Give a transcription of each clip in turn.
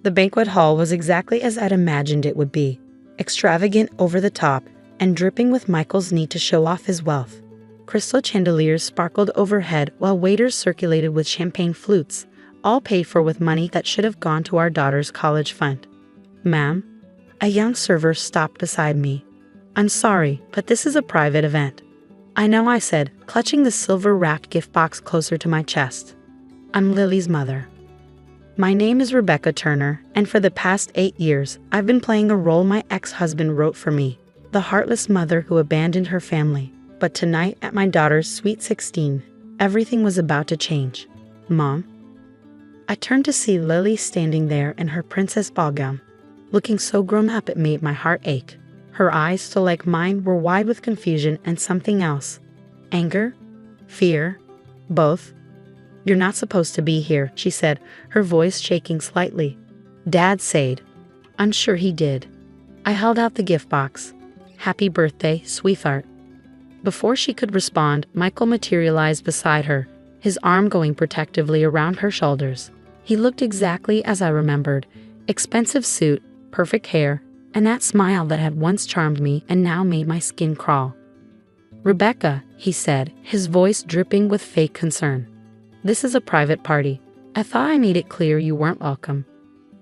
The banquet hall was exactly as I'd imagined it would be, extravagant, over the top, and dripping with Michael's need to show off his wealth. Crystal chandeliers sparkled overhead while waiters circulated with champagne flutes, all paid for with money that should have gone to our daughter's college fund. "Ma'am?" A young server stopped beside me. "I'm sorry, but this is a private event." "I know," I said, clutching the silver-wrapped gift box closer to my chest. "I'm Lily's mother. My name is Rebecca Turner, and for the past 8 years, I've been playing a role my ex-husband wrote for me, the heartless mother who abandoned her family. But tonight, at my daughter's sweet 16, everything was about to change." "Mom?" I turned to see Lily standing there in her princess ball gown, looking so grown up it made my heart ache. Her eyes, so like mine, were wide with confusion and something else. Anger? Fear? Both? "You're not supposed to be here," she said, her voice shaking slightly. "Dad said." "I'm sure he did." I held out the gift box. "Happy birthday, sweetheart." Before she could respond, Michael materialized beside her, his arm going protectively around her shoulders. He looked exactly as I remembered. Expensive suit, perfect hair, and that smile that had once charmed me and now made my skin crawl. "Rebecca," he said, his voice dripping with fake concern. "This is a private party. I thought I made it clear you weren't welcome."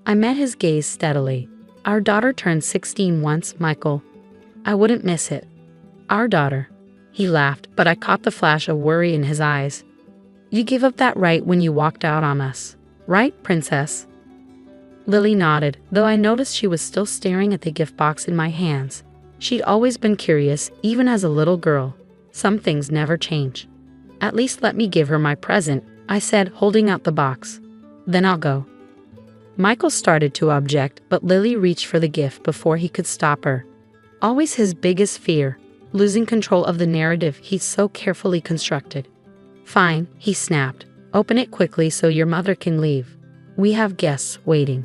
I met his gaze steadily. "Our daughter turned 16 once, Michael. I wouldn't miss it." "Our daughter." He laughed, but I caught the flash of worry in his eyes. "You gave up that right when you walked out on us. Right, princess?" Lily nodded, though I noticed she was still staring at the gift box in my hands. She'd always been curious, even as a little girl. Some things never change. "At least let me give her my present," I said, holding out the box. "Then I'll go." Michael started to object, but Lily reached for the gift before he could stop her. Always his biggest fear, losing control of the narrative he'd so carefully constructed. "Fine," he snapped. "Open it quickly so your mother can leave. We have guests waiting."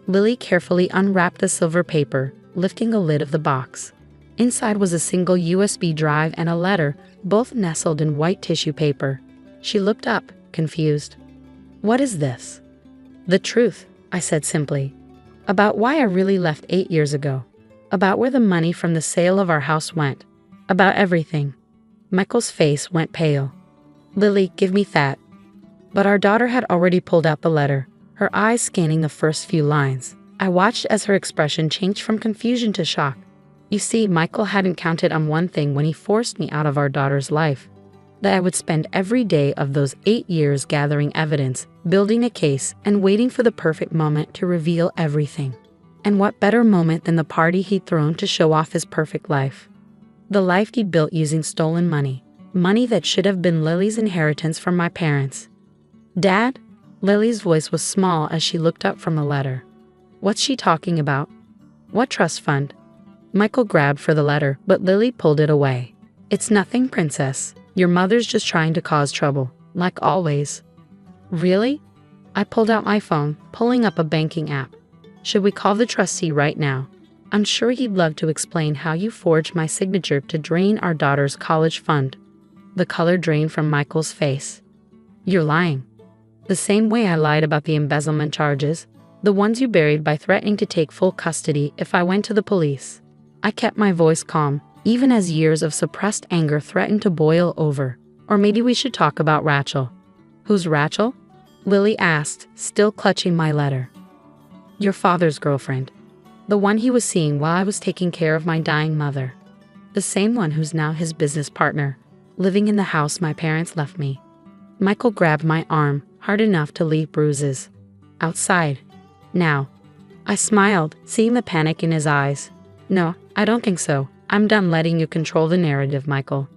Lily carefully unwrapped the silver paper, lifting the lid of the box. Inside was a single USB drive and a letter, both nestled in white tissue paper. She looked up, confused. "What is this?" "The truth," I said simply. "About why I really left 8 years ago. About where the money from the sale of our house went. About everything." Michael's face went pale. "Lily, give me that." But our daughter had already pulled out the letter, her eyes scanning the first few lines. I watched as her expression changed from confusion to shock. You see, Michael hadn't counted on one thing when he forced me out of our daughter's life. That I would spend every day of those 8 years gathering evidence, building a case, and waiting for the perfect moment to reveal everything. And what better moment than the party he'd thrown to show off his perfect life? The life he'd built using stolen money. Money that should have been Lily's inheritance from my parents. "Dad?" Lily's voice was small as she looked up from the letter. "What's she talking about? What trust fund?" Michael grabbed for the letter, but Lily pulled it away. "It's nothing, princess. Your mother's just trying to cause trouble, like always." "Really?" I pulled out my phone, pulling up a banking app. "Should we call the trustee right now? I'm sure he'd love to explain how you forged my signature to drain our daughter's college fund." The color drained from Michael's face. "You're lying. The same way I lied about the embezzlement charges, the ones you buried by threatening to take full custody if I went to the police." I kept my voice calm, even as years of suppressed anger threatened to boil over. "Or maybe we should talk about Rachel." "Who's Rachel?" Lily asked, still clutching my letter. "Your father's girlfriend. The one he was seeing while I was taking care of my dying mother. The same one who's now his business partner, living in the house my parents left me." Michael grabbed my arm, hard enough to leave bruises. "Outside. Now." I smiled, seeing the panic in his eyes. "No, I don't think so. I'm done letting you control the narrative, Michael.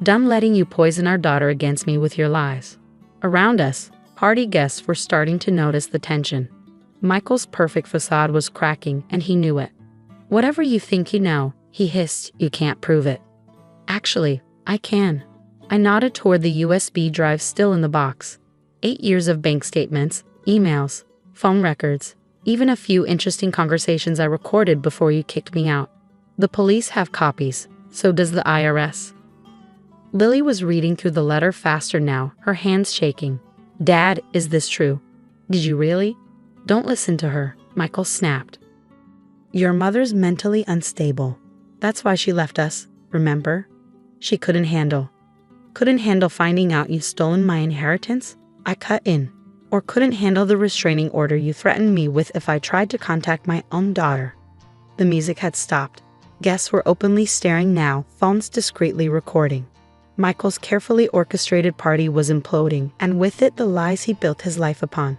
Done letting you poison our daughter against me with your lies." Around us, party guests were starting to notice the tension. Michael's perfect facade was cracking, and he knew it. "Whatever you think you know," he hissed, "you can't prove it." "Actually, I can." I nodded toward the USB drive still in the box. 8 years of bank statements, emails, phone records, even a few interesting conversations I recorded before you kicked me out. The police have copies, so does the IRS. Lily was reading through the letter faster now, her hands shaking. "Dad, is this true? Did you really?" "Don't listen to her," Michael snapped. Your mother's mentally unstable. That's why she left us, remember? She couldn't handle finding out you'd stolen my inheritance. I cut in. Or couldn't handle the restraining order you threatened me with if I tried to contact my own daughter. The music had stopped. Guests were openly staring now, phones discreetly recording. Michael's carefully orchestrated party was imploding, and with it the lies he built his life upon.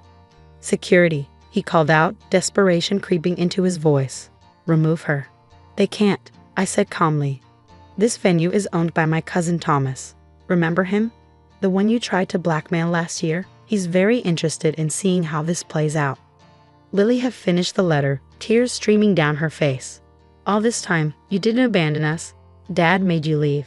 Security, he called out, desperation creeping into his voice. Remove her. They can't, I said calmly. This venue is owned by my cousin Thomas. Remember him? The one you tried to blackmail last year? He's very interested in seeing how this plays out. Lily had finished the letter, tears streaming down her face. All this time, you didn't abandon us. Dad made you leave.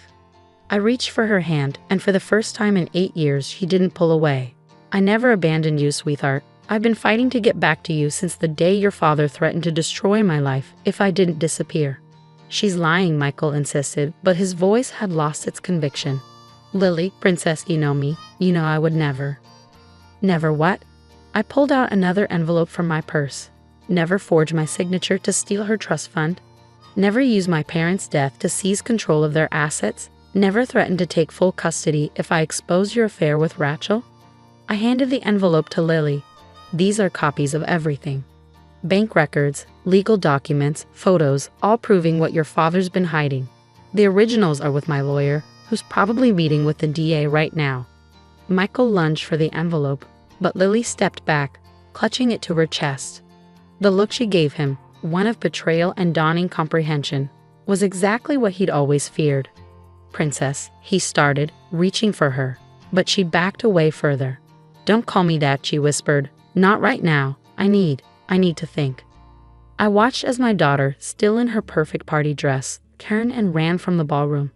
I reached for her hand, and for the first time in 8 years, she didn't pull away. I never abandoned you, sweetheart. I've been fighting to get back to you since the day your father threatened to destroy my life if I didn't disappear. She's lying, Michael insisted, but his voice had lost its conviction. Lily, princess, you know me. You know I would never. Never what? I pulled out another envelope from my purse. Never forge my signature to steal her trust fund. Never use my parents' death to seize control of their assets. Never threaten to take full custody if I expose your affair with Rachel. I handed the envelope to Lily. These are copies of everything. Bank records, legal documents, photos, all proving what your father's been hiding. The originals are with my lawyer, who's probably meeting with the DA right now. Michael lunged for the envelope, but Lily stepped back, clutching it to her chest. The look she gave him, one of betrayal and dawning comprehension, was exactly what he'd always feared. Princess, he started, reaching for her, but she backed away further. Don't call me that, she whispered. Not right now. I need to think. I watched as my daughter, still in her perfect party dress, turned and ran from the ballroom.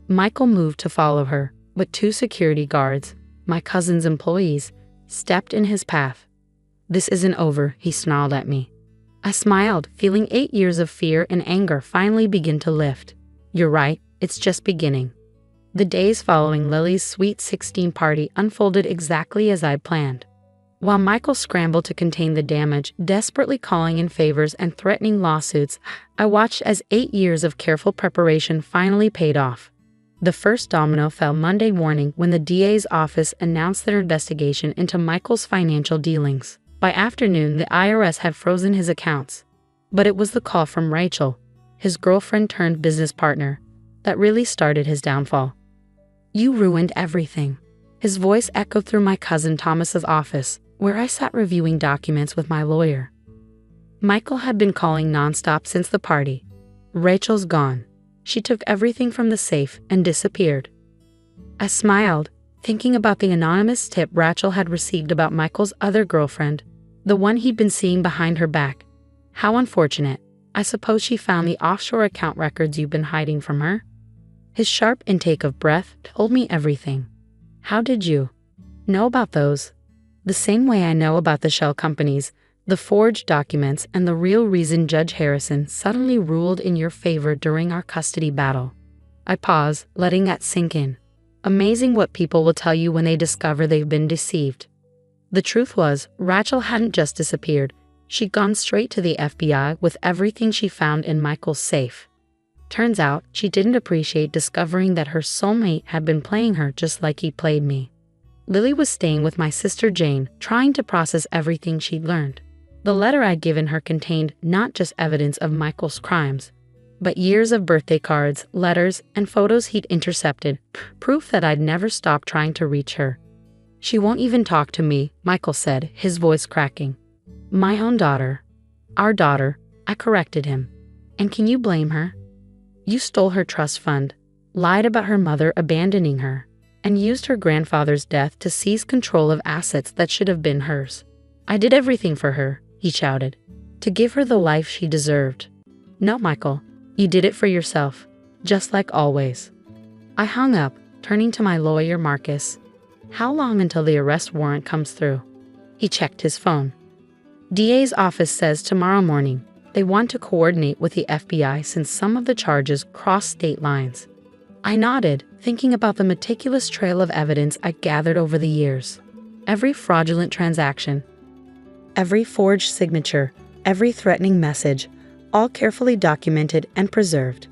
Michael moved to follow her, but 2 security guards, my cousin's employees, stepped in his path. This isn't over, he snarled at me. I smiled, feeling 8 years of fear and anger finally begin to lift. You're right, it's just beginning. The days following Lily's sweet 16 party unfolded exactly as I'd planned. While Michael scrambled to contain the damage, desperately calling in favors and threatening lawsuits, I watched as 8 years of careful preparation finally paid off. The first domino fell Monday morning when the DA's office announced their investigation into Michael's financial dealings. By afternoon, the IRS had frozen his accounts. But it was the call from Rachel, his girlfriend turned business partner, that really started his downfall. You ruined everything. His voice echoed through my cousin Thomas's office, where I sat reviewing documents with my lawyer. Michael had been calling nonstop since the party. Rachel's gone. She took everything from the safe and disappeared. I smiled, thinking about the anonymous tip Rachel had received about Michael's other girlfriend, the one he'd been seeing behind her back. How unfortunate. I suppose she found the offshore account records you've been hiding from her? His sharp intake of breath told me everything. How did you know about those? The same way I know about the shell companies, the forged documents, and the real reason Judge Harrison suddenly ruled in your favor during our custody battle. I paused, letting that sink in. Amazing what people will tell you when they discover they've been deceived. The truth was, Rachel hadn't just disappeared. She'd gone straight to the FBI with everything she found in Michael's safe. Turns out, she didn't appreciate discovering that her soulmate had been playing her just like he played me. Lily was staying with my sister Jane, trying to process everything she'd learned. The letter I'd given her contained not just evidence of Michael's crimes, but years of birthday cards, letters, and photos he'd intercepted, proof that I'd never stopped trying to reach her. She won't even talk to me, Michael said, his voice cracking. My own daughter. Our daughter, I corrected him. And can you blame her? You stole her trust fund, lied about her mother abandoning her, and used her grandfather's death to seize control of assets that should have been hers. I did everything for her, he shouted, to give her the life she deserved. No, Michael, you did it for yourself, just like always. I hung up, turning to my lawyer Marcus. How long until the arrest warrant comes through? He checked his phone. DA's office says tomorrow morning. They want to coordinate with the FBI since some of the charges cross state lines. I nodded, thinking about the meticulous trail of evidence I gathered over the years. Every fraudulent transaction, every forged signature, every threatening message, all carefully documented and preserved.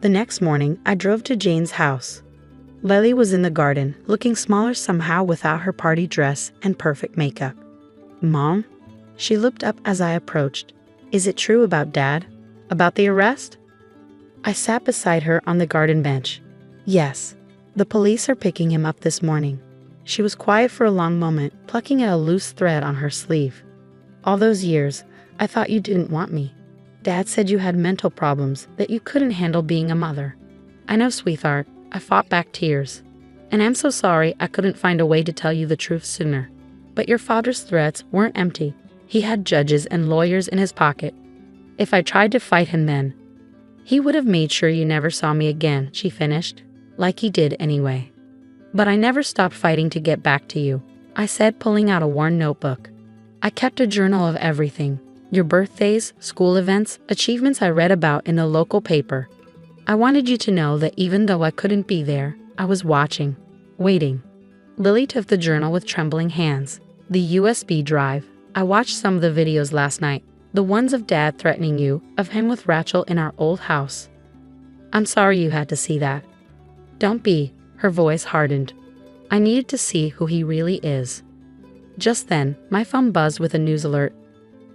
The next morning, I drove to Jane's house. Lily was in the garden, looking smaller somehow without her party dress and perfect makeup. "Mom?" She looked up as I approached. "Is it true about Dad? About the arrest?" I sat beside her on the garden bench. "Yes. The police are picking him up this morning." She was quiet for a long moment, plucking at a loose thread on her sleeve. "All those years, I thought you didn't want me. Dad said you had mental problems, that you couldn't handle being a mother." "I know, sweetheart." I fought back tears. "And I'm so sorry I couldn't find a way to tell you the truth sooner. But your father's threats weren't empty. He had judges and lawyers in his pocket. If I tried to fight him then, he would have made sure you never saw me again," she finished, "like he did anyway. But I never stopped fighting to get back to you," I said, pulling out a worn notebook. "I kept a journal of everything. Your birthdays, school events, achievements I read about in the local paper. I wanted you to know that even though I couldn't be there, I was watching, waiting." Lily took the journal with trembling hands. "The USB drive. I watched some of the videos last night. The ones of Dad threatening you, of him with Rachel in our old house. I'm sorry you had to see that." "Don't be." Her voice hardened. "I needed to see who he really is." Just then, my phone buzzed with a news alert.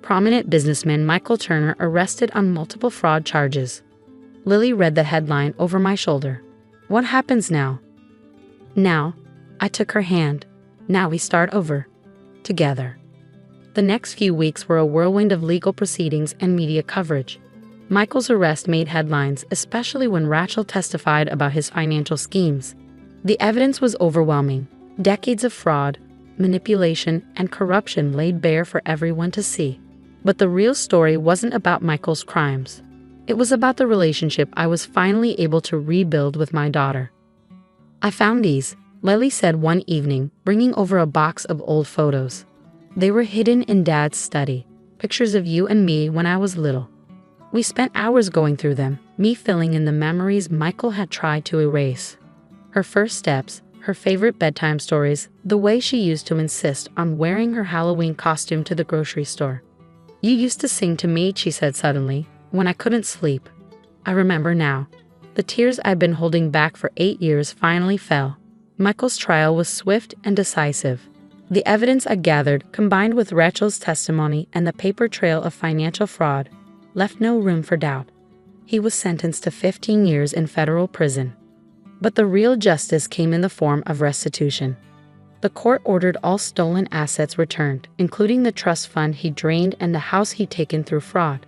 Prominent businessman Michael Turner arrested on multiple fraud charges. Lily read the headline over my shoulder. "What happens now?" "Now," I took her hand. "Now we start over. Together." The next few weeks were a whirlwind of legal proceedings and media coverage. Michael's arrest made headlines, especially when Rachel testified about his financial schemes. The evidence was overwhelming. Decades of fraud, manipulation, and corruption laid bare for everyone to see. But the real story wasn't about Michael's crimes. It was about the relationship I was finally able to rebuild with my daughter. "I found these," Lily said one evening, bringing over a box of old photos. "They were hidden in Dad's study, pictures of you and me when I was little. We spent hours going through them, me filling in the memories Michael had tried to erase. Her first steps, her favorite bedtime stories, the way she used to insist on wearing her Halloween costume to the grocery store. You used to sing to me," she said suddenly, "when I couldn't sleep. I remember now. The tears I'd been holding back for 8 years finally fell." Michael's trial was swift and decisive. The evidence I gathered, combined with Rachel's testimony and the paper trail of financial fraud, left no room for doubt. He was sentenced to 15 years in federal prison. But the real justice came in the form of restitution. The court ordered all stolen assets returned, including the trust fund he drained and the house he'd taken through fraud.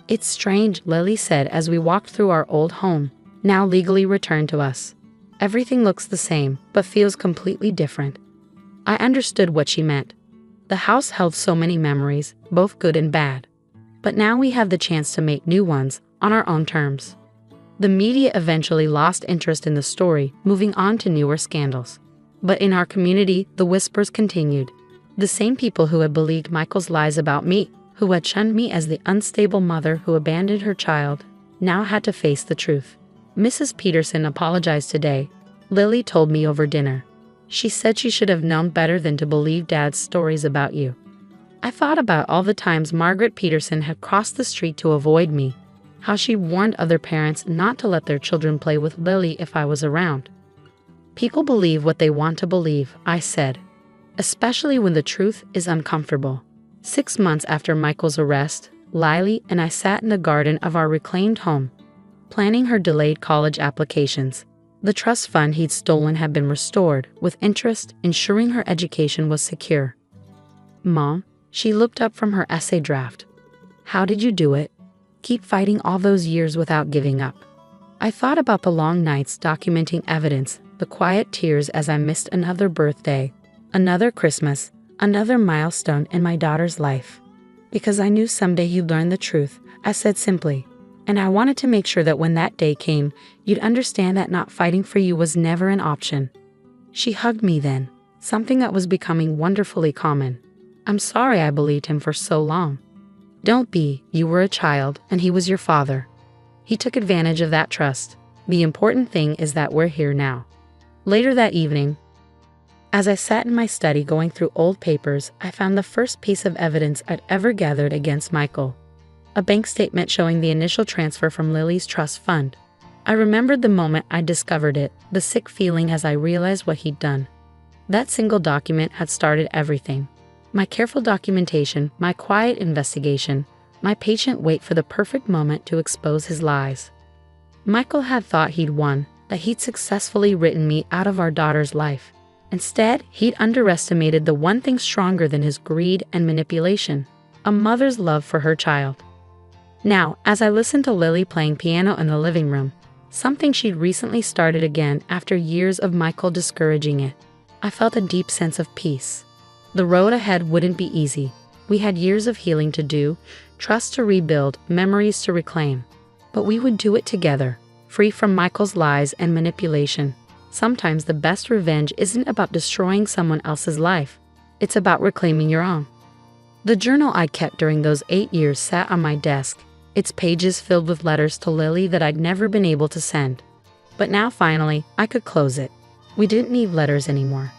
"It's strange," Lily said as we walked through our old home, now legally returned to us. "Everything looks the same, but feels completely different." I understood what she meant. The house held so many memories, both good and bad. But now we have the chance to make new ones, on our own terms. The media eventually lost interest in the story, moving on to newer scandals. But in our community, the whispers continued. The same people who had believed Michael's lies about me, who had shunned me as the unstable mother who abandoned her child, now had to face the truth. "Mrs. Peterson apologized today," Lily told me over dinner. "She said she should have known better than to believe Dad's stories about you." I thought about all the times Margaret Peterson had crossed the street to avoid me, how she warned other parents not to let their children play with Lily if I was around. "People believe what they want to believe," I said, "especially when the truth is uncomfortable." 6 months after Michael's arrest, Lily and I sat in the garden of our reclaimed home, planning her delayed college applications. The trust fund he'd stolen had been restored, with interest, ensuring her education was secure. "Mom," she looked up from her essay draft. "How did you do it? Keep fighting all those years without giving up." I thought about the long nights documenting evidence, the quiet tears as I missed another birthday, another Christmas, another milestone in my daughter's life. Because I knew someday you'd learn the truth, I said simply, and I wanted to make sure that when that day came, you'd understand that not fighting for you was never an option. She hugged me then, something that was becoming wonderfully common. "I'm sorry I believed him for so long." "Don't be, you were a child, and he was your father. He took advantage of that trust. The important thing is that we're here now." Later that evening, As I sat in my study going through old papers, I found the first piece of evidence I'd ever gathered against Michael. A bank statement showing the initial transfer from Lily's trust fund. I remembered the moment I discovered it, the sick feeling as I realized what he'd done. That single document had started everything. My careful documentation, my quiet investigation, my patient wait for the perfect moment to expose his lies. Michael had thought he'd won, that he'd successfully written me out of our daughter's life. Instead, he'd underestimated the one thing stronger than his greed and manipulation, a mother's love for her child. Now, as I listened to Lily playing piano in the living room, something she'd recently started again after years of Michael discouraging it, I felt a deep sense of peace. The road ahead wouldn't be easy. We had years of healing to do, trust to rebuild, memories to reclaim. But we would do it together, free from Michael's lies and manipulation. Sometimes the best revenge isn't about destroying someone else's life. It's about reclaiming your own. The journal I kept during those 8 years sat on my desk, its pages filled with letters to Lily that I'd never been able to send. But now finally, I could close it. We didn't need letters anymore.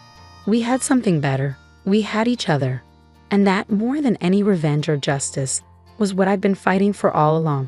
We had something better. We had each other. And that, more than any revenge or justice, was what I'd been fighting for all along.